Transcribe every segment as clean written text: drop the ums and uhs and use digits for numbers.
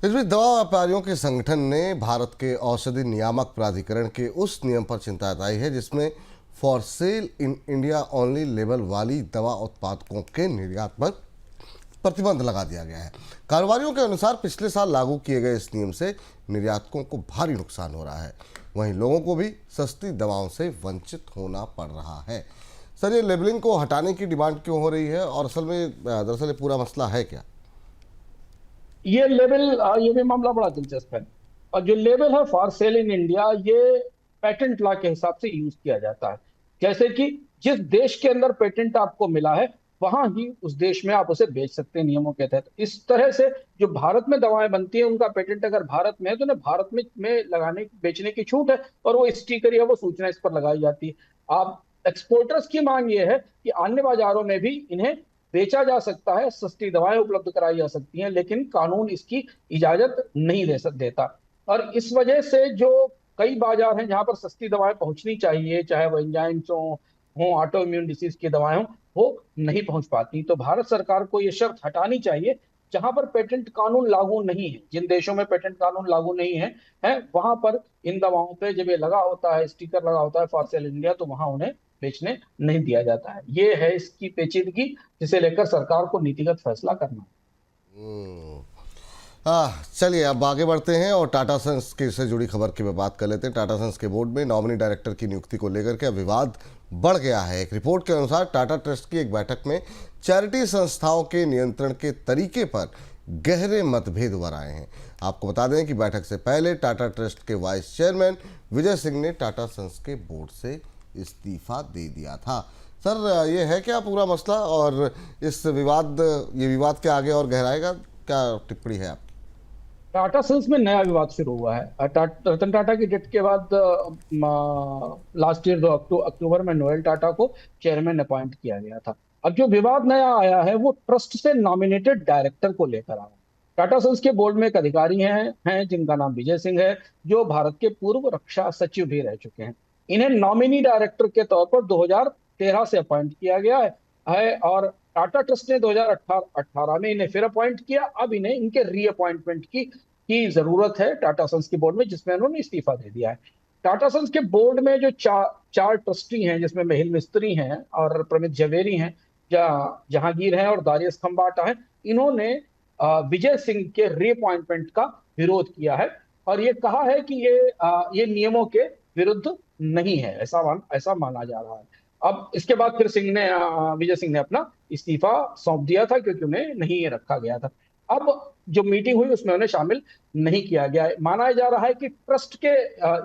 इस बीच दवा व्यापारियों के संगठन ने भारत के औषधि नियामक प्राधिकरण के उस नियम पर चिंता जताई है जिसमें for sale in India only label वाली दवा उत्पादकों के निर्यात पर प्रतिबंध लगा दिया गया है। कारोबारियों के अनुसार पिछले साल लागू किए गए इस नियम से निर्यातकों को भारी नुकसान हो रहा है, वहीं लोगों को भी सस्ती दवाओं से वंचित होना पड़ रहा है। सर, ये लेबलिंग को हटाने की डिमांड क्यों हो रही है और असल में दरअसल ये पूरा मसला है क्या? ये लेबल ये भी मामला बड़ा दिलचस्प है। और जो लेबल है फॉर सेल इन इंडिया, ये पेटेंट लॉ के हिसाब से यूज किया जाता है। जैसे कि जिस देश के अंदर पेटेंट आपको मिला है वहां ही उस देश में आप उसे बेच सकते हैं नियमों के तहत। इस तरह से जो भारत में दवाएं बनती हैं उनका पेटेंट अगर भारत में है तो उन्हें भारत में लगाने बेचने की छूट है, और वो स्टिकर या वो सूचना इस पर लगाई जाती है। आप एक्सपोर्टर्स की मांग ये है कि अन्य बाजारों में भी इन्हें बेचा जा सकता है, सस्ती दवाएं उपलब्ध कराई जा सकती हैं, लेकिन कानून इसकी इजाजत नहीं देता। और इस वजह से जो कई बाजार हैं जहां पर सस्ती दवाएं पहुंचनी चाहिए, चाहे वो एंजाइम्स हो ऑटो इम्यून डिसीज की दवाएं हो, वो नहीं पहुंच पाती। तो भारत सरकार को ये शर्त हटानी चाहिए। जहां पर पेटेंट कानून लागू नहीं है, जिन देशों में पेटेंट कानून लागू नहीं है वहां पर इन दवाओं पे जब ये लगा होता है, स्टिकर लगा होता है फॉर सेल इंडिया, तो वहां उन्हें बेचने नहीं दिया जाता है। ये है इसकी पेचीदगी, जिसे लेकर सरकार को नीतिगत फैसला करना है। हम्म। चलिए अब आगे बढ़ते हैं और टाटा सन्स के से जुड़ी खबर की बात कर लेते हैं। टाटा सन्स के बोर्ड में नॉमिनी डायरेक्टर की नियुक्ति को लेकर के अब विवाद बढ़ गया है। एक रिपोर्ट के अनुसार टाटा ट्रस्ट की एक बैठक में चैरिटी संस्थाओं के नियंत्रण के तरीके पर गहरे मतभेद उभर आए हैं। आपको बता दें कि बैठक से पहले टाटा ट्रस्ट के वाइस चेयरमैन विजय सिंह ने टाटा सन्स के बोर्ड से इस्तीफा दे दिया था। सर, ये है क्या पूरा मसला और इस ये विवाद के आगे और गहराएगा? क्या टिप्पणी है आपकी? टाटा सन्स में नया विवाद शुरू हुआ है। रतन टाटा की डेथ के बाद लास्ट ईयर 2 अक्टूबर में नोएल टाटा को चेयरमैन अपॉइंट किया गया था। अब जो विवाद नया आया है वो ट्रस्ट से नॉमिनेटेड डायरेक्टर को लेकर आया है। टाटा सन्स के बोर्ड में एक अधिकारी हैं जिनका नाम विजय सिंह है, जो भारत के पूर्व रक्षा सचिव भी रह चुके हैं। इन्हें नॉमिनी डायरेक्टर के तौर पर 2013 से अपॉइंट किया गया है और टाटा ट्रस्ट ने 2018 में इन्हें फिर अपॉइंट किया। अब इन्हें इनके रीअपॉइंटमेंट की जरूरत है टाटा सन्स के बोर्ड में, जिसमें उन्होंने इस्तीफा दे दिया है। टाटा सन्स के बोर्ड में जो चार ट्रस्टी हैं, जिसमें महिल मिस्त्री हैं और प्रमित जवेरी हैं, जहांगीर हैं और दारियस खम्बाटा हैं, इन्होंने विजय सिंह के रीअपॉइंटमेंट का विरोध किया है और ये कहा है कि ये नियमों के विरुद्ध नहीं है, ऐसा माना जा रहा है। अब इसके बाद फिर विजय सिंह ने अपना इस्तीफा सौंप दिया था, क्योंकि उन्हें नहीं रखा गया था। अब जो मीटिंग हुई उसमें उन्हें शामिल नहीं किया गया है। माना जा रहा है कि ट्रस्ट के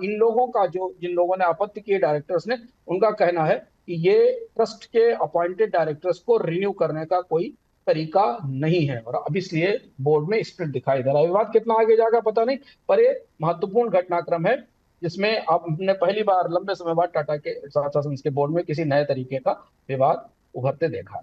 इन लोगों का, जो जिन लोगों ने आपत्ति की डायरेक्टर्स ने, उनका कहना है कि ये ट्रस्ट के अपॉइंटेड डायरेक्टर्स को रिन्यू करने का कोई तरीका नहीं है, और अब इसलिए बोर्ड में स्प्लिट दिखाई दे रहा है। विवाद कितना आगे जाएगा पता नहीं, पर ये महत्वपूर्ण घटनाक्रम है जिसमें अब हमने पहली बार लंबे समय बाद टाटा के साथ साथ इसके बोर्ड में किसी नए तरीके का विवाद उभरते देखा।